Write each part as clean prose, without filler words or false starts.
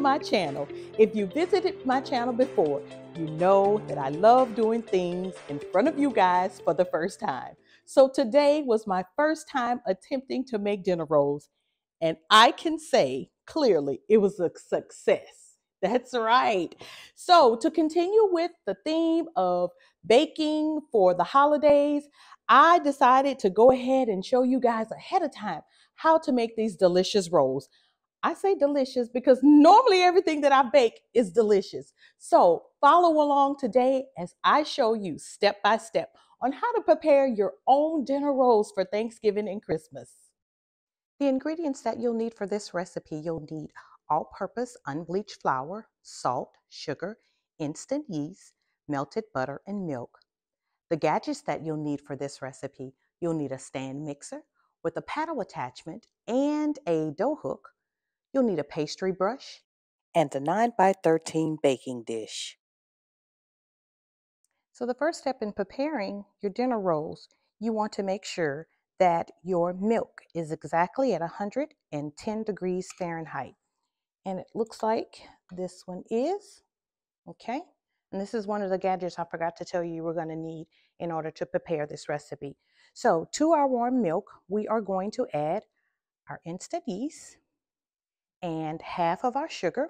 my channel. If you visited my channel before, you know that I love doing things in front of you guys for the first time. So today was my first time attempting to make dinner rolls, and I can say clearly it was a success. That's right. So to continue with the theme of baking for the holidays, I decided to go ahead and show you guys ahead of time how to make these delicious rolls. I say delicious because normally everything that I bake is delicious. So follow along today as I show you step by step on how to prepare your own dinner rolls for Thanksgiving and Christmas. The ingredients that you'll need for this recipe, you'll need all-purpose unbleached flour, salt, sugar, instant yeast, melted butter, and milk. The gadgets that you'll need for this recipe, you'll need a stand mixer with a paddle attachment and a dough hook. You'll need a pastry brush and a 9 by 13 baking dish. So the first step in preparing your dinner rolls, you want to make sure that your milk is exactly at 110 degrees Fahrenheit. And it looks like this one is, okay? And this is one of the gadgets I forgot to tell you we're going to need in order to prepare this recipe. So to our warm milk, we are going to add our instant yeast and half of our sugar.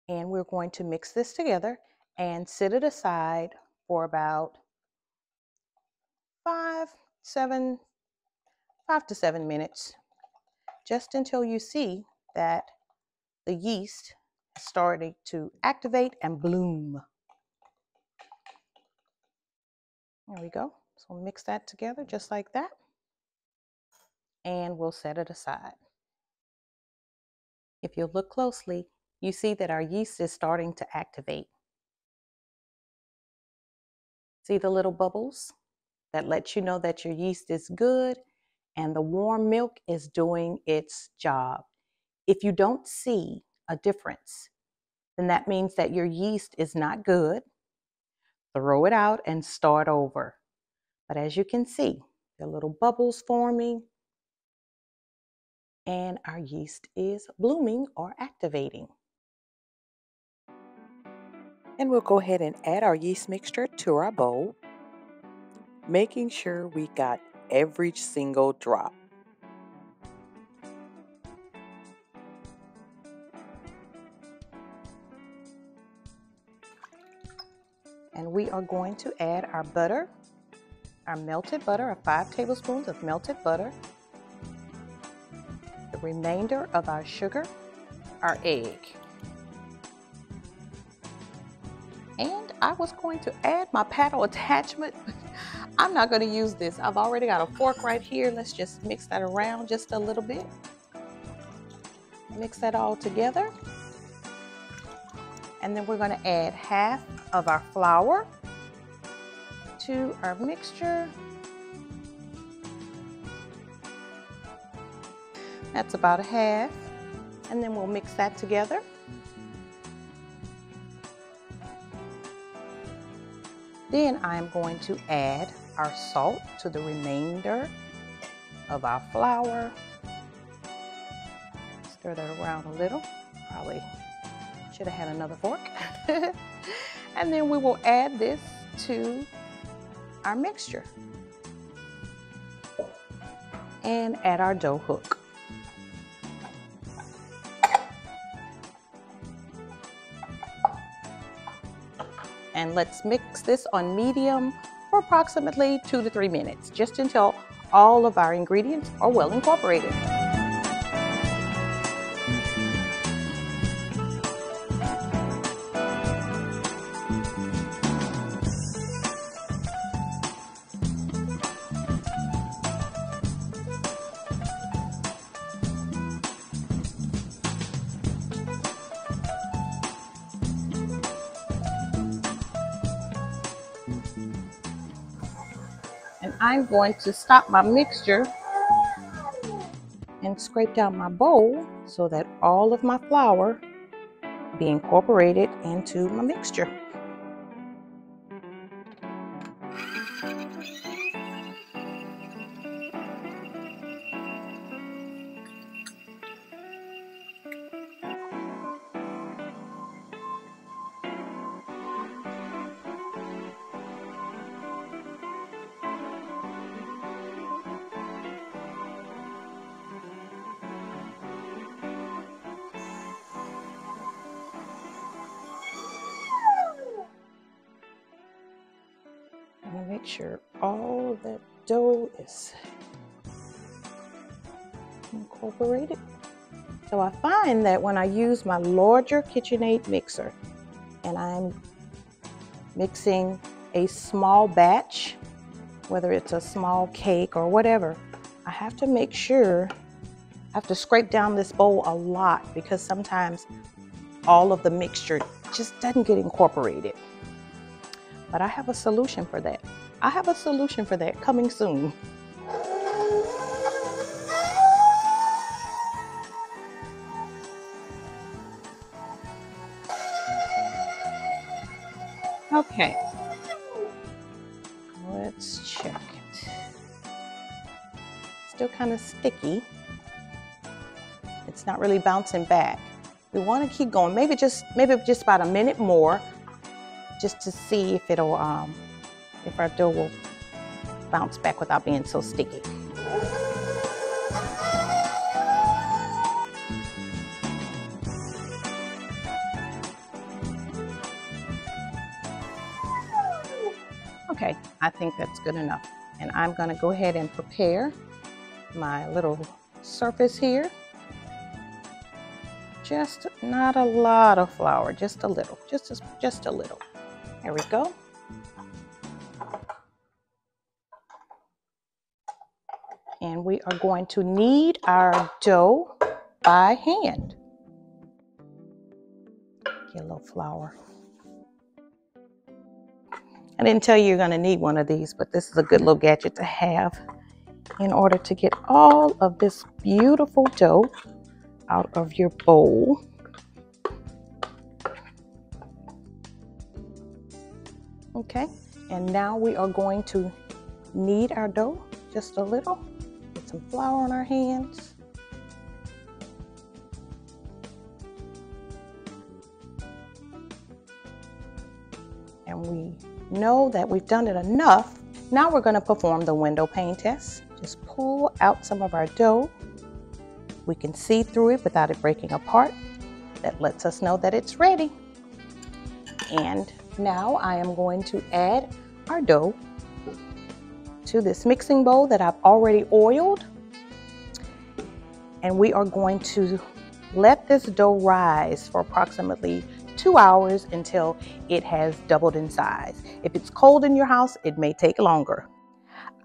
And we're going to mix this together and set it aside for about 5 to 7 minutes, just until you see that the yeast is starting to activate and bloom. There we go. So we'll mix that together just like that, and we'll set it aside. If you look closely, you see that our yeast is starting to activate. See the little bubbles? That lets you know that your yeast is good and the warm milk is doing its job. If you don't see a difference, then that means that your yeast is not good. Throw it out and start over. But as you can see, there are little bubbles forming and our yeast is blooming or activating. And we'll go ahead and add our yeast mixture to our bowl, making sure we got every single drop. And we are going to add our butter, our melted butter, our 5 tablespoons of melted butter, the remainder of our sugar, our egg. And I was going to add my paddle attachment. I'm not going to use this. I've already got a fork right here. Let's just mix that around just a little bit. Mix that all together. And then we're going to add half of our flour to our mixture. That's about a half. And then we'll mix that together. Then I'm going to add our salt to the remainder of our flour. Stir that around a little. Probably should have had another fork. And then we will add this to our mixture and add our dough hook. And let's mix this on medium for approximately 2 to 3 minutes, just until all of our ingredients are well incorporated. And I'm going to stop my mixture and scrape down my bowl so that all of my flour be incorporated into my mixture. I'm gonna make sure all of that dough is incorporated. So I find that when I use my larger KitchenAid mixer and I'm mixing a small batch, whether it's a small cake or whatever, I have to make sure, I have to scrape down this bowl a lot because sometimes all of the mixture just doesn't get incorporated. But I have a solution for that. I have a solution for that coming soon. Okay, let's check it. Still kind of sticky. It's not really bouncing back. We want to keep going. Maybe just about a minute more, just to see if it'll if our dough will bounce back without being so sticky. Okay, I think that's good enough. And I'm gonna go ahead and prepare my little surface here. Just not a lot of flour, just a little, just a little. There we go. And we are going to knead our dough by hand. Get a little flour. I didn't tell you you're going to need one of these, but this is a good little gadget to have in order to get all of this beautiful dough out of your bowl. Okay, and now we are going to knead our dough just a little. Get some flour on our hands. And we know that we've done it enough. Now we're going to perform the window pane test. Just pull out some of our dough. We can see through it without it breaking apart. That lets us know that it's ready. And now I am going to add our dough to this mixing bowl that I've already oiled. And we are going to let this dough rise for approximately 2 hours until it has doubled in size. If it's cold in your house, it may take longer.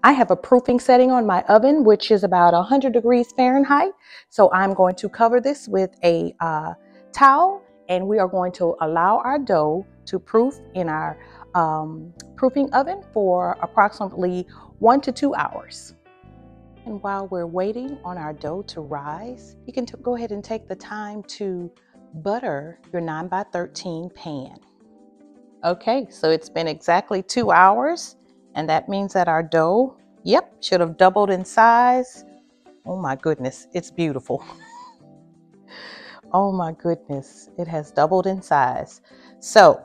I have a proofing setting on my oven, which is about 100 degrees Fahrenheit. So I'm going to cover this with a towel, and we are going to allow our dough to proof in our proofing oven for approximately 1 to 2 hours. And while we're waiting on our dough to rise, you can go ahead and take the time to butter your 9x13 pan. Okay, so it's been exactly 2 hours, and that means that our dough, yep, should have doubled in size. Oh my goodness, it's beautiful. Oh my goodness, it has doubled in size. So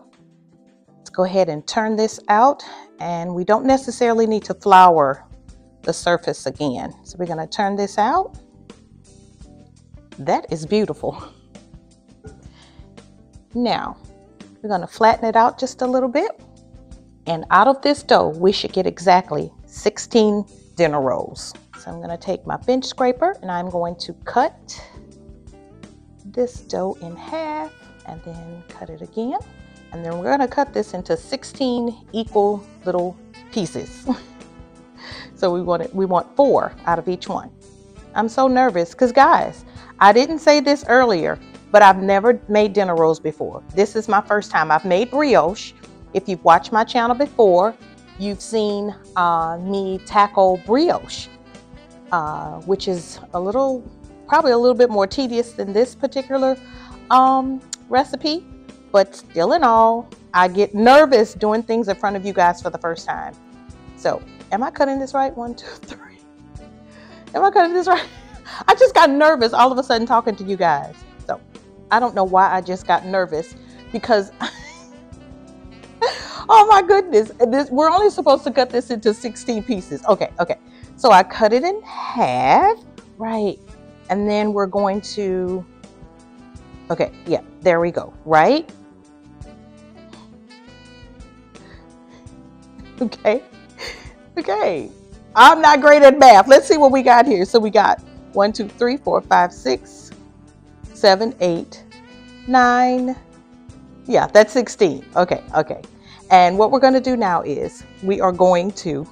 let's go ahead and turn this out, and we don't necessarily need to flour the surface again. So we're going to turn this out. That is beautiful. Now we're going to flatten it out just a little bit, and out of this dough we should get exactly 16 dinner rolls. So I'm going to take my bench scraper and I'm going to cut this dough in half and then cut it again, and then we're going to cut this into 16 equal little pieces. So we want 4 out of each one. I'm so nervous because, guys, I didn't say this earlier, but I've never made dinner rolls before. This is my first time. I've made brioche. If you've watched my channel before, you've seen me tackle brioche, which is probably a little bit more tedious than this particular recipe, but still in all, I get nervous doing things in front of you guys for the first time. So, am I cutting this right? 1, 2, 3. Am I cutting this right? I just got nervous all of a sudden talking to you guys. So, I don't know why I just got nervous, because oh my goodness, we're only supposed to cut this into 16 pieces. Okay. So I cut it in half, right? And then we're going to, okay, yeah, there we go, right? Okay. Okay. I'm not great at math. Let's see what we got here. So we got 1, 2, 3, 4, 5, 6, 7, 8, 9. Yeah, that's 16. Okay. Okay. And what we're going to do now is we are going to,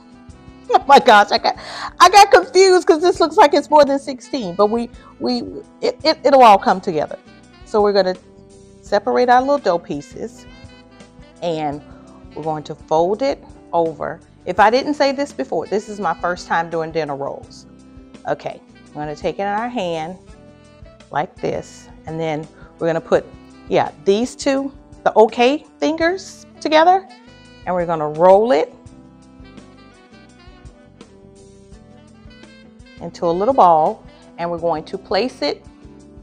oh my gosh, I got confused because this looks like it's more than 16, but it'll all come together. So we're going to separate our little dough pieces and we're going to fold it over. If I didn't say this before, this is my first time doing dinner rolls. Okay, I'm going to take it in our hand like this, and then we're going to put, yeah, these two, the okay fingers together, and we're going to roll it into a little ball, and we're going to place it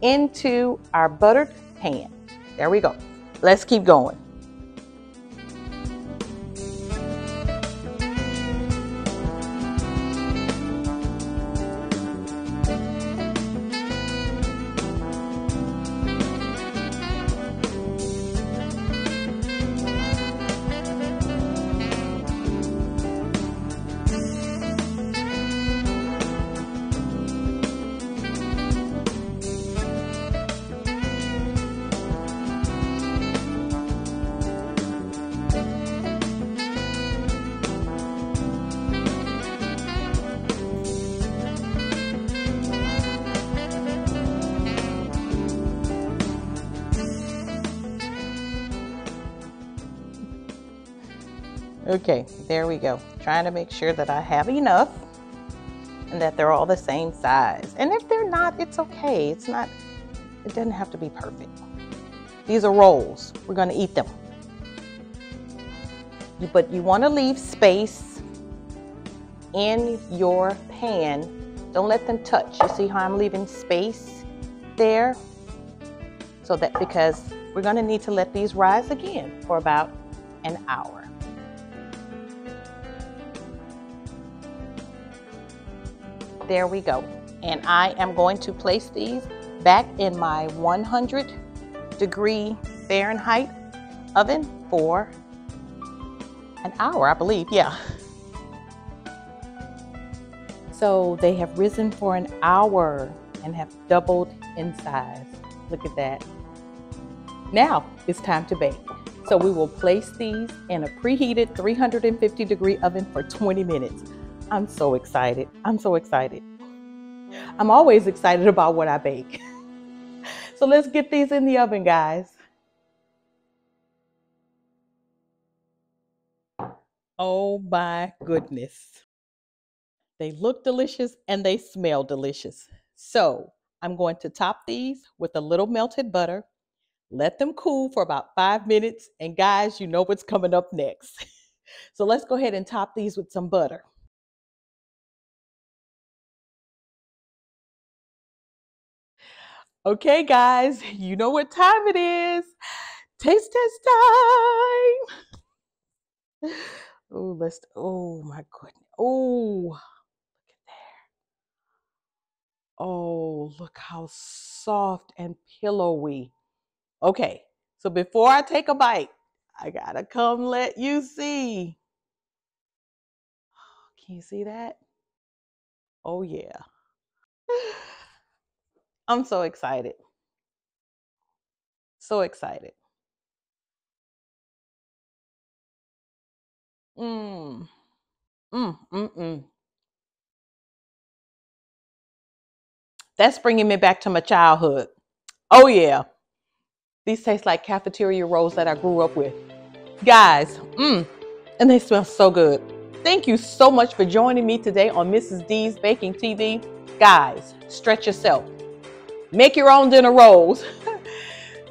into our buttered pan. There we go. Let's keep going. Okay, there we go. Trying to make sure that I have enough and that they're all the same size. And if they're not, it's okay. It doesn't have to be perfect. These are rolls. We're going to eat them. But you want to leave space in your pan. Don't let them touch. You see how I'm leaving space there? So that, because we're going to need to let these rise again for about an hour. There we go. And I am going to place these back in my 100-degree Fahrenheit oven for an hour, I believe. Yeah. So they have risen for an hour and have doubled in size. Look at that. Now it's time to bake. So we will place these in a preheated 350-degree oven for 20 minutes. I'm so excited. I'm so excited. I'm always excited about what I bake. So let's get these in the oven, guys. Oh my goodness. They look delicious and they smell delicious. So I'm going to top these with a little melted butter. Let them cool for about 5 minutes. And guys, you know what's coming up next. So let's go ahead and top these with some butter. Okay, guys, you know what time it is. Taste test time. Oh my goodness. Oh, look at there. Oh, look how soft and pillowy. Okay, so before I take a bite, I gotta come let you see. Can you see that? Oh yeah. I'm so excited. So excited. Mmm. Mmm. Mmm. Mmm. That's bringing me back to my childhood. Oh yeah. These taste like cafeteria rolls that I grew up with. Guys, and they smell so good. Thank you so much for joining me today on Mrs. D's Baking TV. Guys, stretch yourself. Make your own dinner rolls.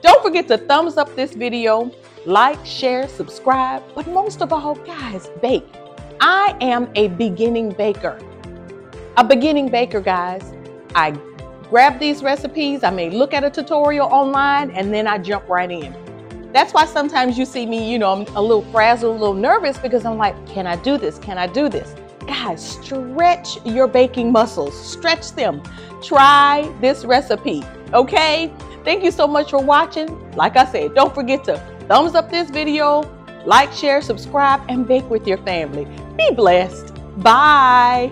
Don't forget to thumbs up this video, like, share, subscribe, but most of all, guys, bake. I am a beginning baker. A beginning baker, guys. I grab these recipes, I may look at a tutorial online, and then I jump right in. That's why sometimes you see me, I'm a little frazzled, a little nervous, because I'm like, can I do this? Can I do this? Guys, stretch your baking muscles. Stretch them. Try this recipe, okay? Thank you so much for watching. Like I said, don't forget to thumbs up this video, Like, share, subscribe, and bake with your family. Be blessed. Bye.